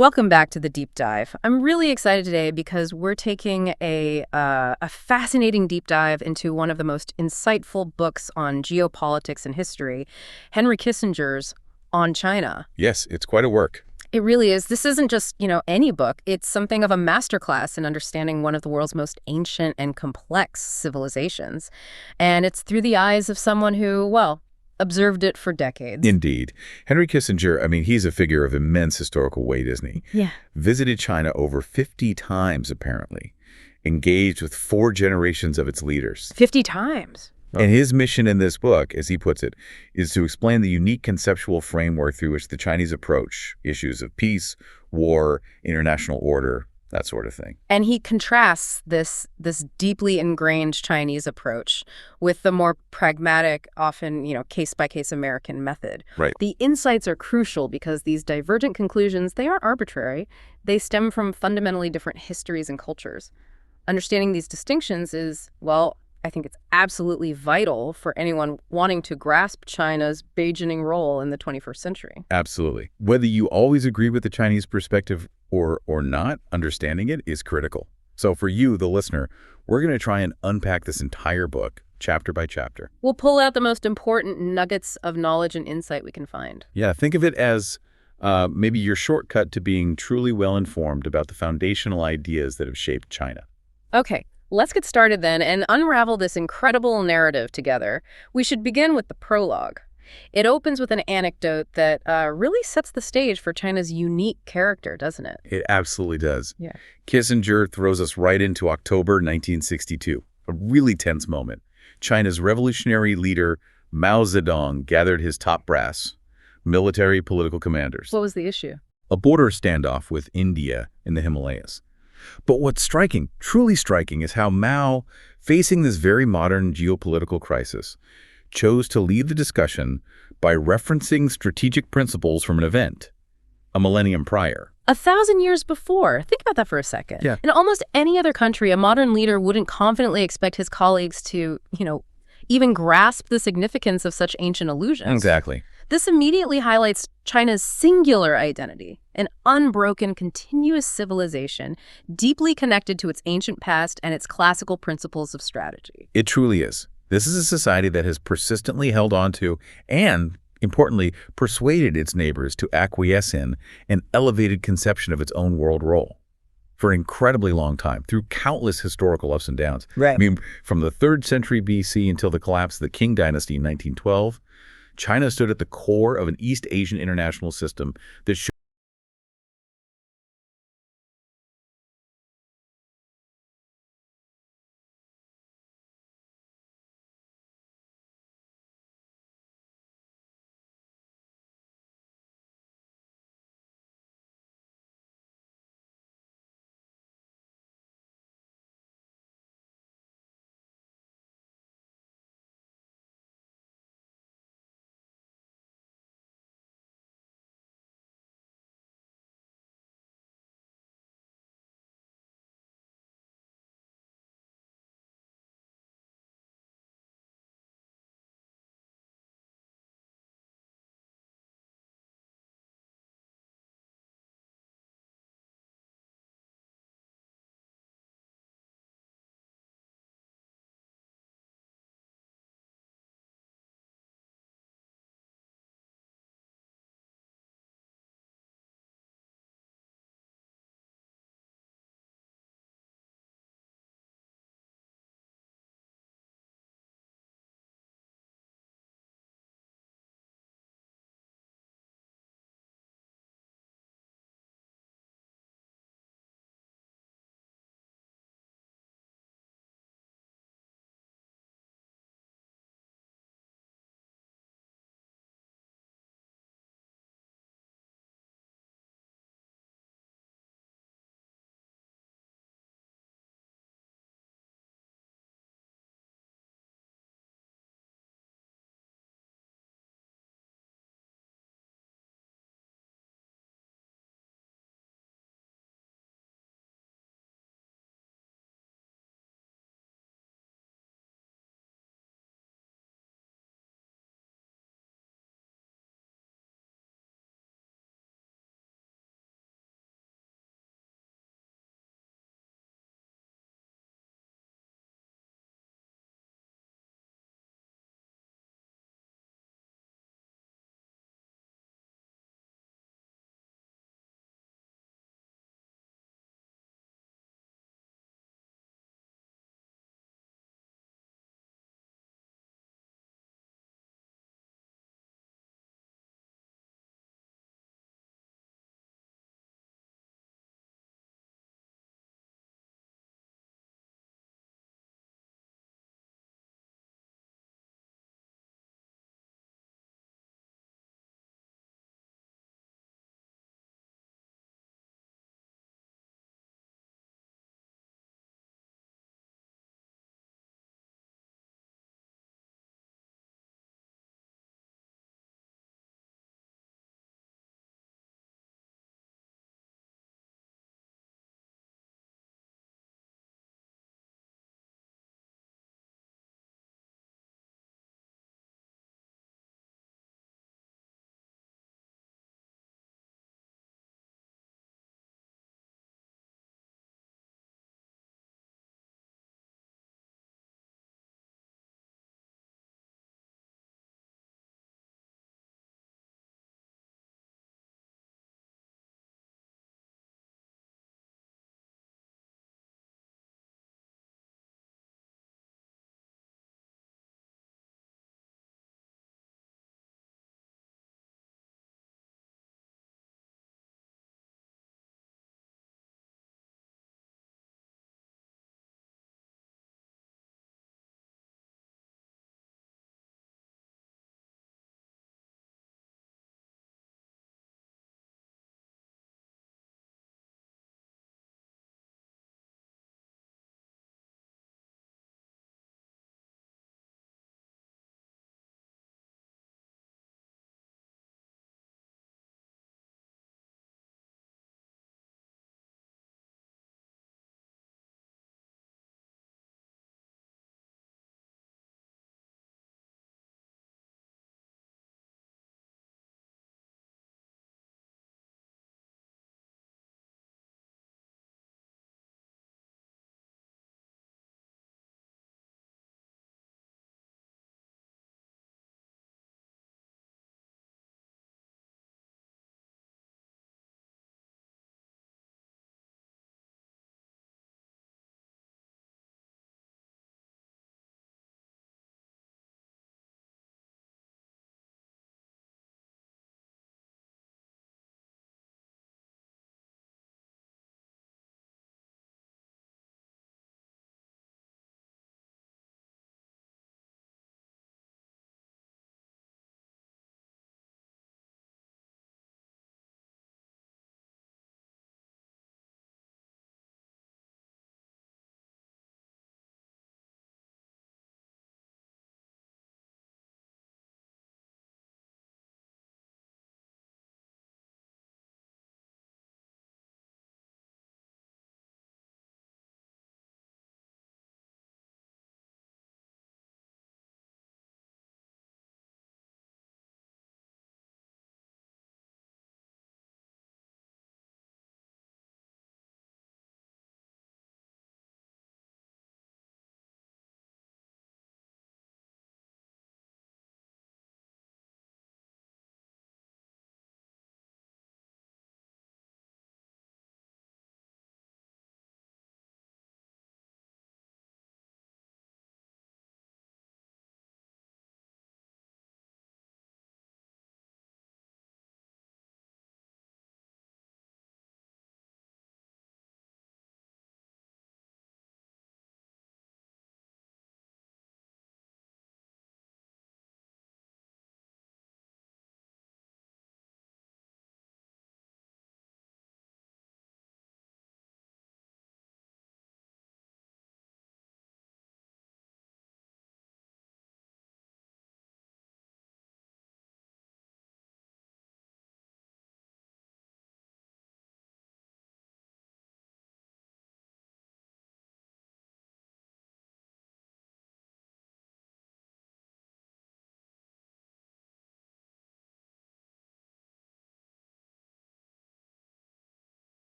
Welcome back to the deep dive. I'm really excited today because we're taking a fascinating deep dive into one of the most insightful books on geopolitics and history, Henry Kissinger's On China. Yes, it's quite a work. It really is. This isn't just, any book. It's something of a masterclass in understanding one of the world's most ancient and complex civilizations. And it's through the eyes of someone who, well, observed it for decades. Indeed. Henry Kissinger, he's a figure of immense historical weight, isn't he? Yeah. Visited China over 50 times, apparently. Engaged with 4 generations of its leaders. 50 times. And his mission in this book, as he puts it, is to explain the unique conceptual framework through which the Chinese approach issues of peace, war, international order, that sort of thing. And he contrasts this deeply ingrained Chinese approach with the more pragmatic, often, case-by-case American method. Right. The insights are crucial because these divergent conclusions, they aren't arbitrary. They stem from fundamentally different histories and cultures. Understanding these distinctions is, well, I think it's absolutely vital for anyone wanting to grasp China's burgeoning role in the 21st century. Absolutely. Whether you always agree with the Chinese perspective or not, understanding it is critical. So for you, the listener, we're going to try and unpack this entire book, chapter by chapter. We'll pull out the most important nuggets of knowledge and insight we can find. Yeah, think of it as maybe your shortcut to being truly well-informed about the foundational ideas that have shaped China. Okay. Let's get started then and unravel this incredible narrative together. We should begin with the prologue. It opens with an anecdote that really sets the stage for China's unique character, doesn't it? It absolutely does. Yeah. Kissinger throws us right into October 1962, a really tense moment. China's revolutionary leader, Mao Zedong, gathered his top brass, military political commanders. What was the issue? A border standoff with India in the Himalayas. But what's striking, truly striking, is how Mao, facing this very modern geopolitical crisis, chose to lead the discussion by referencing strategic principles from an event, a millennium prior. 1,000 years before. Think about that for a second. Yeah. In almost any other country, a modern leader wouldn't confidently expect his colleagues to, even grasp the significance of such ancient allusions. Exactly. This immediately highlights China's singular identity, an unbroken, continuous civilization deeply connected to its ancient past and its classical principles of strategy. It truly is. This is a society that has persistently held on to and, importantly, persuaded its neighbors to acquiesce in an elevated conception of its own world role for an incredibly long time, through countless historical ups and downs. Right. From the 3rd century BC until the collapse of the Qing dynasty in 1912, China stood at the core of an East Asian international system that showed